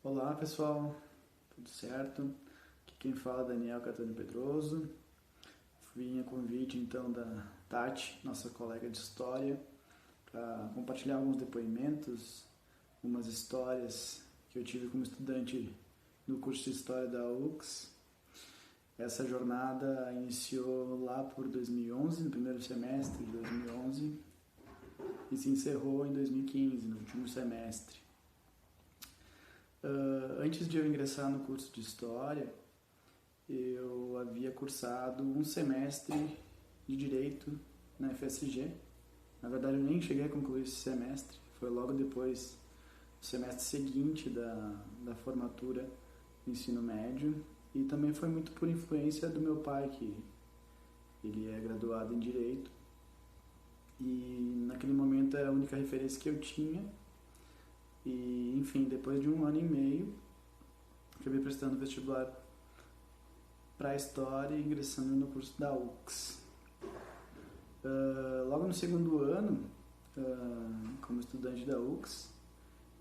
Olá pessoal, tudo certo? Aqui quem fala é Daniel Catano Pedroso. Vim a convite então da Tati, nossa colega de história, para compartilhar alguns depoimentos, umas histórias que eu tive como estudante no curso de História da UX. Essa jornada iniciou lá por 2011, no primeiro semestre de 2011, e se encerrou em 2015, no último semestre. Antes de eu ingressar no curso de História, eu havia cursado um semestre de Direito na FSG. Na verdade, eu nem cheguei a concluir esse semestre, foi logo depois, no semestre seguinte da formatura do ensino médio. E também foi muito por influência do meu pai, que ele é graduado em Direito. E naquele momento era a única referência que eu tinha. E, enfim, depois de um ano e meio, acabei prestando vestibular para a História e ingressando no curso da UX. Logo no segundo ano, como estudante da UX,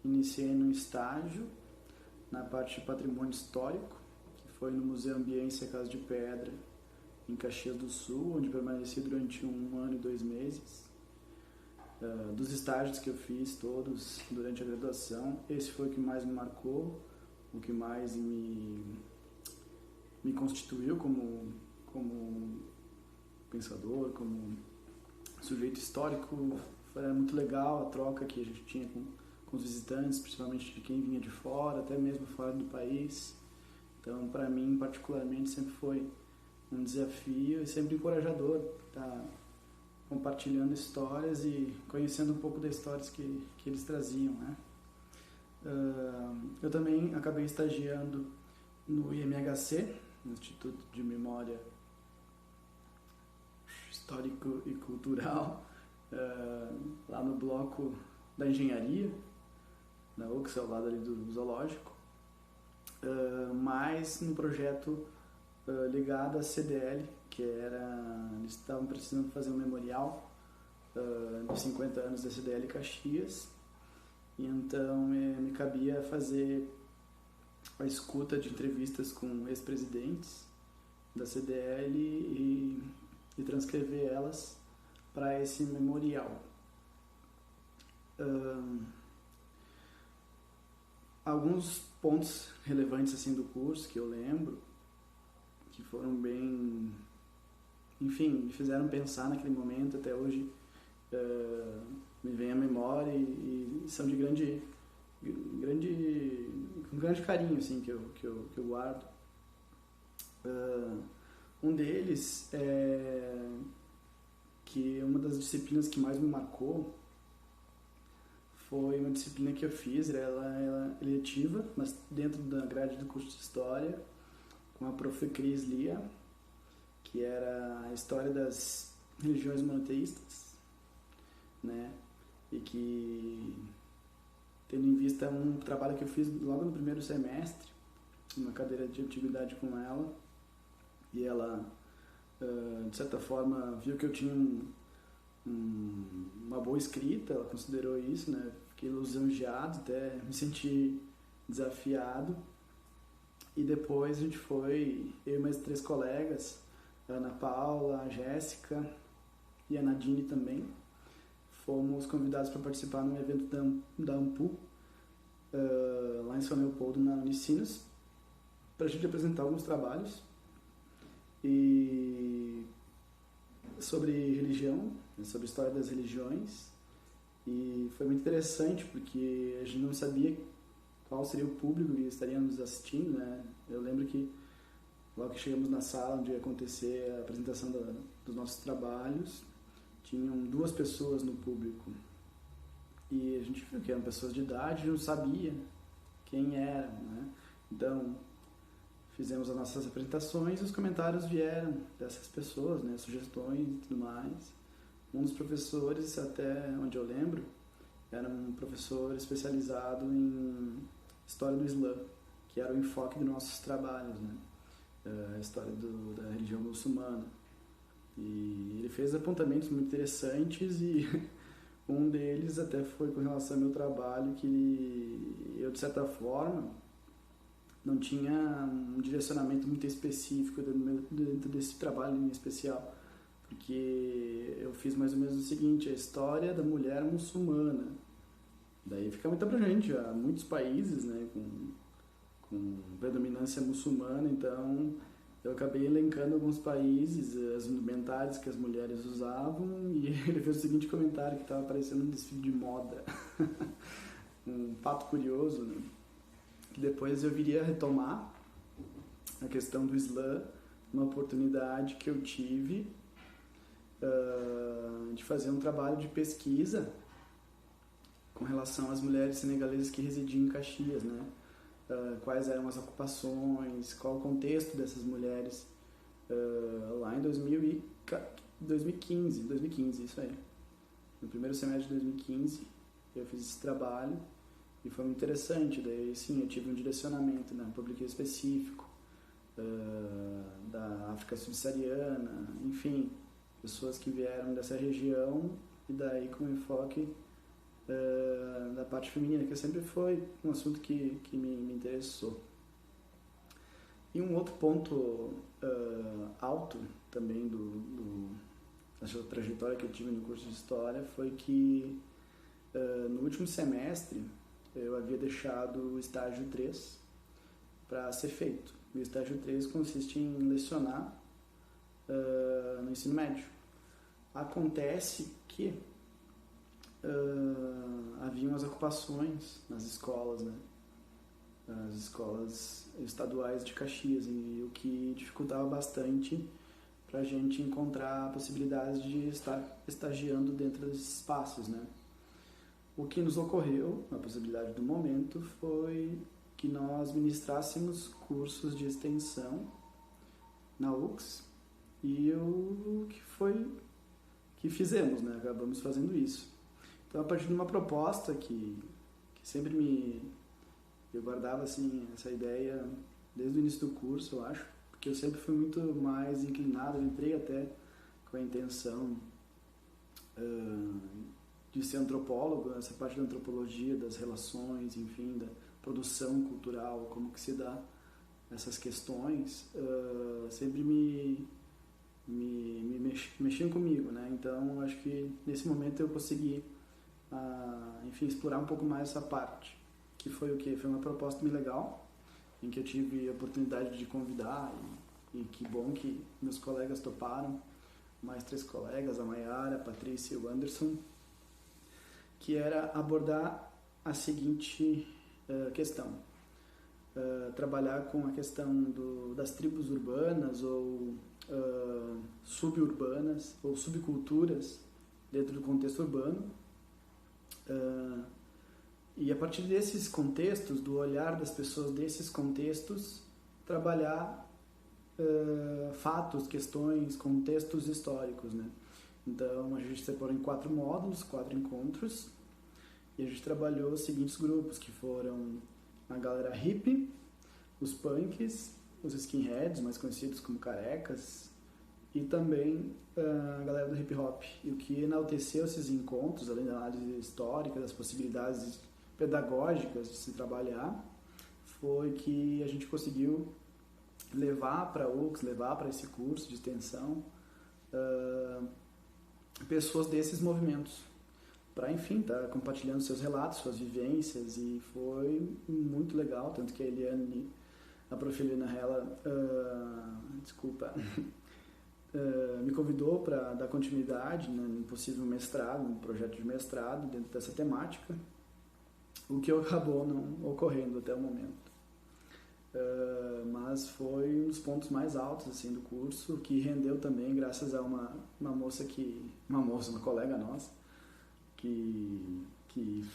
iniciei no estágio na parte de patrimônio histórico, que foi no Museu Ambiência Casa de Pedra, em Caxias do Sul, onde permaneci durante 1 ano e 2 meses. Dos estágios que eu fiz todos durante a graduação, esse foi o que mais me marcou, o que mais me constituiu como pensador, como sujeito histórico. Era muito legal a troca que a gente tinha com os visitantes, principalmente de quem vinha de fora, até mesmo fora do país. Então, para mim, particularmente, sempre foi um desafio e sempre encorajador estar compartilhando histórias e conhecendo um pouco das histórias que eles traziam, né? Eu também acabei estagiando no IMHC, Instituto de Memória Histórico e Cultural, lá no bloco da Engenharia, na UX, ao lado ali do Zoológico, mas no projeto ligado à CDL, que eles estavam precisando fazer um memorial dos 50 anos da CDL Caxias, e então me cabia fazer a escuta de entrevistas com ex-presidentes da CDL e transcrever elas para esse memorial. Alguns pontos relevantes assim do curso que eu lembro, que foram bem, enfim, me fizeram pensar naquele momento, até hoje me vem à memória e são de com grande carinho assim, que eu guardo. Um deles é que uma das disciplinas que mais me marcou foi uma disciplina que eu fiz, ela é eletiva, mas dentro da grade do curso de História, com a prof. Cris Lia, que era a história das religiões monoteístas, né? E que, tendo em vista um trabalho que eu fiz logo no primeiro semestre, uma cadeira de antiguidade com ela, e ela, de certa forma, viu que eu tinha uma boa escrita, ela considerou isso, né? Fiquei lisonjeado, até me senti desafiado. E depois a gente foi, eu e mais 3 colegas, a Ana Paula, a Jéssica e a Nadine também, fomos convidados para participar num evento da AMPU, lá em São Leopoldo, na Unicinos, para a gente apresentar alguns trabalhos e sobre religião, sobre a história das religiões. E foi muito interessante porque a gente não sabia qual seria o público que estaria nos assistindo, né? Eu lembro que logo que chegamos na sala onde ia acontecer a apresentação dos nossos trabalhos, tinham 2 pessoas no público. E a gente viu que eram pessoas de idade, não sabia quem eram, né? Então, fizemos as nossas apresentações e os comentários vieram dessas pessoas, né? Sugestões e tudo mais. Um dos professores, até onde eu lembro, era um professor especializado em História do Islã, que era o enfoque dos nossos trabalhos, né? A história da religião muçulmana. E ele fez apontamentos muito interessantes e um deles até foi com relação ao meu trabalho, que eu, de certa forma, não tinha um direcionamento muito específico dentro desse trabalho em especial, porque eu fiz mais ou menos o seguinte: a história da mulher muçulmana. Daí fica muito abrangente, há muitos países, né, com predominância muçulmana, então eu acabei elencando alguns países, as indumentárias que as mulheres usavam, e ele fez o seguinte comentário, que estava parecendo um desfile de moda. Um fato curioso, né, que depois eu viria a retomar a questão do Islã, uma oportunidade que eu tive de fazer um trabalho de pesquisa com relação às mulheres senegalesas que residiam em Caxias, né? Quais eram as ocupações, qual o contexto dessas mulheres lá em 2015, isso aí. No primeiro semestre de 2015 eu fiz esse trabalho e foi muito interessante. Daí sim, eu tive um direcionamento, né, um público específico da África subsaariana, enfim, pessoas que vieram dessa região, e daí com enfoque da parte feminina, que sempre foi um assunto que me interessou. E um outro ponto alto também dessa trajetória que eu tive no curso de História foi que no último semestre eu havia deixado o estágio 3 para ser feito. O estágio 3 consiste em lecionar no ensino médio. Acontece que haviam as ocupações nas escolas, né? As escolas estaduais de Caxias, e o que dificultava bastante para a gente encontrar possibilidades de estar estagiando dentro desses espaços, né? O que nos ocorreu, a possibilidade do momento, foi que nós ministrássemos cursos de extensão na UX, e o que fizemos, né? Acabamos fazendo isso. Então, a partir de uma proposta que sempre eu guardava assim essa ideia desde o início do curso, eu acho, porque eu sempre fui muito mais inclinado, eu entrei até com a intenção de ser antropólogo, essa parte da antropologia, das relações, enfim, da produção cultural, como que se dá essas questões, sempre mexiam comigo, né? Então, acho que nesse momento eu consegui, enfim, explorar um pouco mais essa parte, que foi o quê? Foi uma proposta bem legal, em que eu tive a oportunidade de convidar, e que bom que meus colegas toparam, mais 3 colegas, a Mayara, a Patrícia e o Anderson, que era abordar a seguinte questão: trabalhar com a questão das tribos urbanas ou suburbanas ou subculturas dentro do contexto urbano, e a partir desses contextos, do olhar das pessoas desses contextos, trabalhar fatos, questões, contextos históricos, né? Então a gente separou em 4 módulos, 4 encontros, e a gente trabalhou os seguintes grupos, que foram a galera hippie, os punks, os skinheads, mais conhecidos como carecas, e também a galera do hip hop. E o que enalteceu esses encontros, além da análise histórica, das possibilidades pedagógicas de se trabalhar, foi que a gente conseguiu levar para a UX, levar para esse curso de extensão pessoas desses movimentos, para, enfim, estar compartilhando seus relatos, suas vivências, e foi muito legal, tanto que a Eliane, a prof. Eliana Hella, me convidou para dar continuidade, né, num possível mestrado, um projeto de mestrado dentro dessa temática, o que acabou não ocorrendo até o momento. Mas foi um dos pontos mais altos assim do curso, que rendeu também graças a uma colega nossa que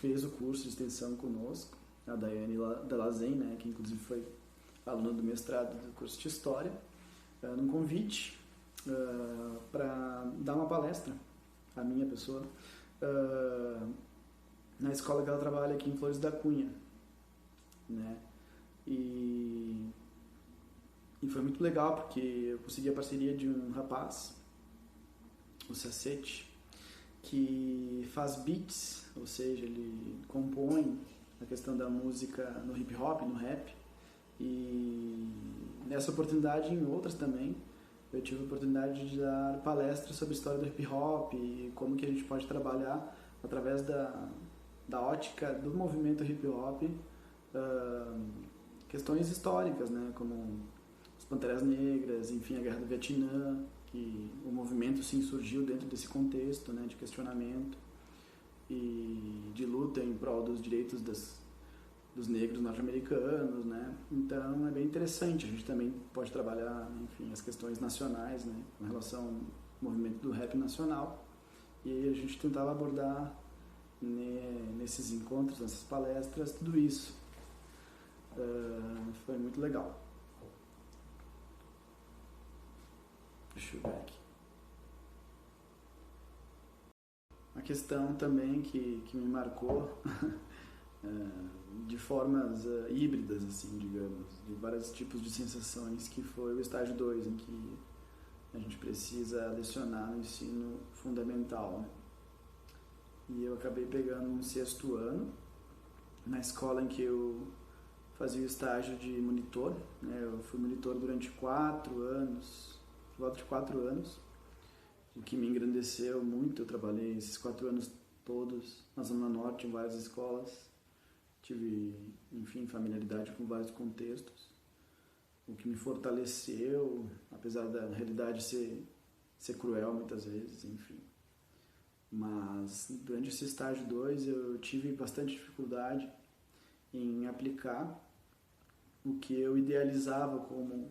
fez o curso de extensão conosco, a Daiane Delazen, né, que inclusive foi aluna do mestrado do curso de História, num convite para dar uma palestra, a minha pessoa, na escola que ela trabalha aqui em Flores da Cunha, né? E foi muito legal, porque eu consegui a parceria de um rapaz, o Sacete, que faz beats, ou seja, ele compõe a questão da música no hip hop, no rap, E nessa oportunidade e em outras também, eu tive a oportunidade de dar palestras sobre a história do hip hop e como que a gente pode trabalhar através da ótica do movimento hip hop, questões históricas, né, como as Panteras Negras, enfim, a Guerra do Vietnã, que o movimento sim surgiu dentro desse contexto, né, de questionamento e de luta em prol dos direitos dos negros norte-americanos, né? Então é bem interessante. A gente também pode trabalhar, enfim, as questões nacionais, né, com relação ao movimento do rap nacional. E aí a gente tentava abordar, né, nesses encontros, nessas palestras, tudo isso. Foi muito legal. Deixa eu ver aqui. A questão também que me marcou de formas híbridas, assim, digamos, de vários tipos de sensações, que foi o estágio 2, em que a gente precisa lecionar no ensino fundamental, né? E eu acabei pegando um 6º ano, na escola em que eu fazia o estágio de monitor, né? Eu fui monitor durante 4 anos, por volta de 4 anos, o que me engrandeceu muito. Eu trabalhei esses 4 anos todos na Zona Norte, em várias escolas. Tive, enfim, familiaridade com vários contextos, o que me fortaleceu, apesar da realidade ser cruel muitas vezes, enfim. Mas durante esse estágio 2 eu tive bastante dificuldade em aplicar o que eu idealizava como,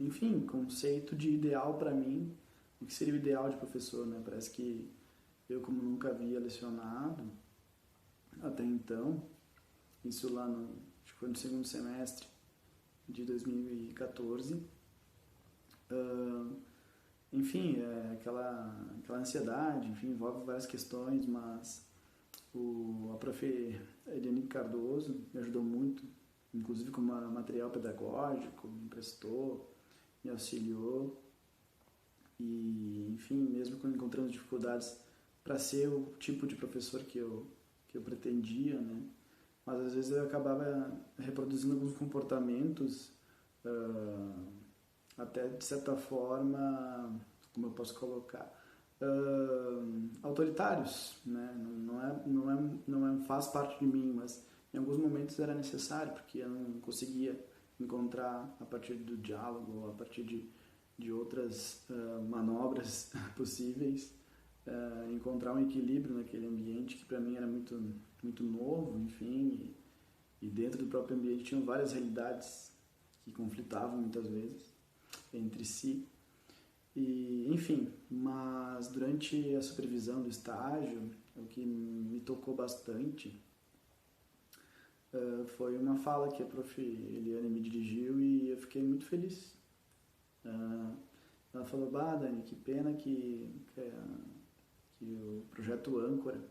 enfim, conceito de ideal para mim, o que seria o ideal de professor, né? Parece que eu, como nunca havia lecionado até então, isso lá acho que foi no 2º semestre de 2014, enfim, aquela ansiedade, enfim, envolve várias questões, mas a prof. Eliane Cardoso me ajudou muito, inclusive com material pedagógico, me emprestou, me auxiliou, e, enfim, mesmo quando encontramos dificuldades para ser o tipo de professor que eu pretendia, né? Mas às vezes eu acabava reproduzindo alguns comportamentos, até de certa forma, como eu posso colocar, autoritários, né? Não faz parte de mim, mas em alguns momentos era necessário, porque eu não conseguia encontrar, a partir do diálogo, ou a partir de outras manobras possíveis, encontrar um equilíbrio naquele ambiente que para mim era muito, muito novo, enfim, e dentro do próprio ambiente tinham várias realidades que conflitavam muitas vezes entre si. E, enfim, mas durante a supervisão do estágio, o que me tocou bastante foi uma fala que a prof. Eliane me dirigiu e eu fiquei muito feliz. Ela falou: "Bah, Dani, que pena que o projeto Âncora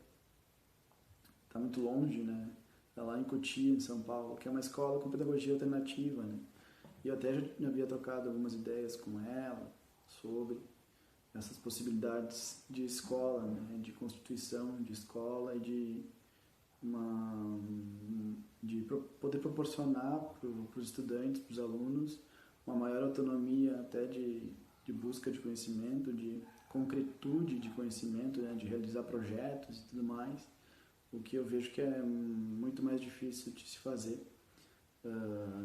está muito longe, né? Está lá em Cotia, em São Paulo, que é uma escola com pedagogia alternativa, né? E eu até já havia trocado algumas ideias com ela sobre essas possibilidades de escola, né? De constituição de escola e de poder proporcionar para os estudantes, para os alunos, uma maior autonomia até de busca de conhecimento, de concretude de conhecimento, né? De realizar projetos e tudo mais, o que eu vejo que é muito mais difícil de se fazer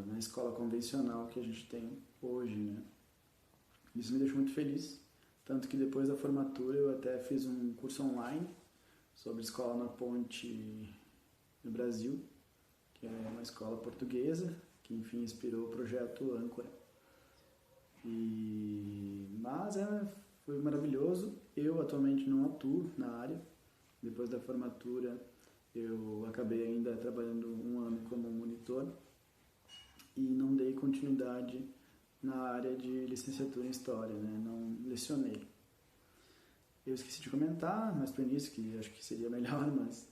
na escola convencional que a gente tem hoje, né? Isso me deixou muito feliz, tanto que depois da formatura eu até fiz um curso online sobre escola na Ponte no Brasil, que é uma escola portuguesa, que enfim inspirou o projeto Âncora. Mas foi maravilhoso. Eu atualmente não atuo na área. Depois da formatura eu acabei ainda trabalhando um ano como monitor e não dei continuidade na área de licenciatura em História, né? Não lecionei. Eu esqueci de comentar, mas para o início, que acho que seria melhor, mas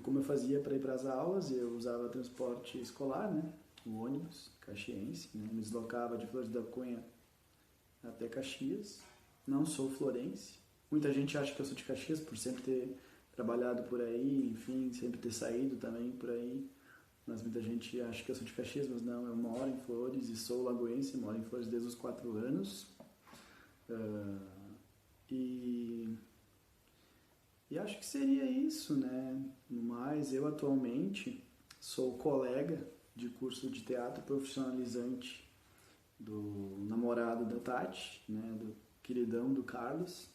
como eu fazia para ir para as aulas, eu usava transporte escolar, né? O ônibus caxiense, né? Me deslocava de Flores da Cunha até Caxias. Não sou florense. Muita gente acha que eu sou de Caxias por sempre ter trabalhado por aí, enfim, sempre ter saído também por aí nas Muita gente acha que eu sou de Caxias, mas não, eu moro em Flores e sou lagoense, moro em Flores desde os 4 anos. E acho que seria isso, né? No mais, eu atualmente sou colega de curso de teatro profissionalizante do namorado da Tati, né? Do queridão do Carlos.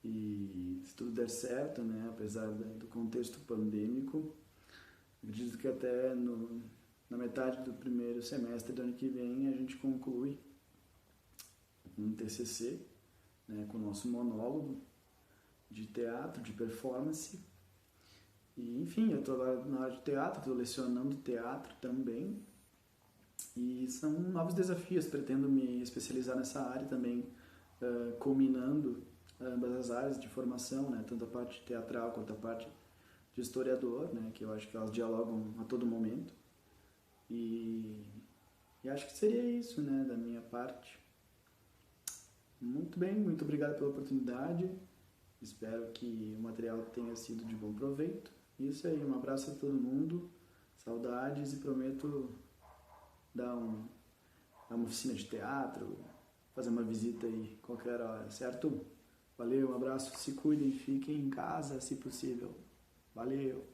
E se tudo der certo, né? Apesar do contexto pandêmico, acredito que até na metade do primeiro semestre do ano que vem a gente conclui um TCC, né? Com o nosso monólogo de teatro, de performance. E, enfim, eu estou na área de teatro, estou lecionando teatro também. E são novos desafios, pretendo me especializar nessa área também, combinando ambas as áreas de formação, né? Tanto a parte teatral quanto a parte de historiador, né? Que eu acho que elas dialogam a todo momento. E acho que seria isso, né? Da minha parte. Muito bem, muito obrigado pela oportunidade. Espero que o material tenha sido de bom proveito. Isso aí, um abraço a todo mundo, saudades, e prometo dar uma oficina de teatro, fazer uma visita aí qualquer hora, certo? Valeu, um abraço, se cuidem, fiquem em casa se possível. Valeu!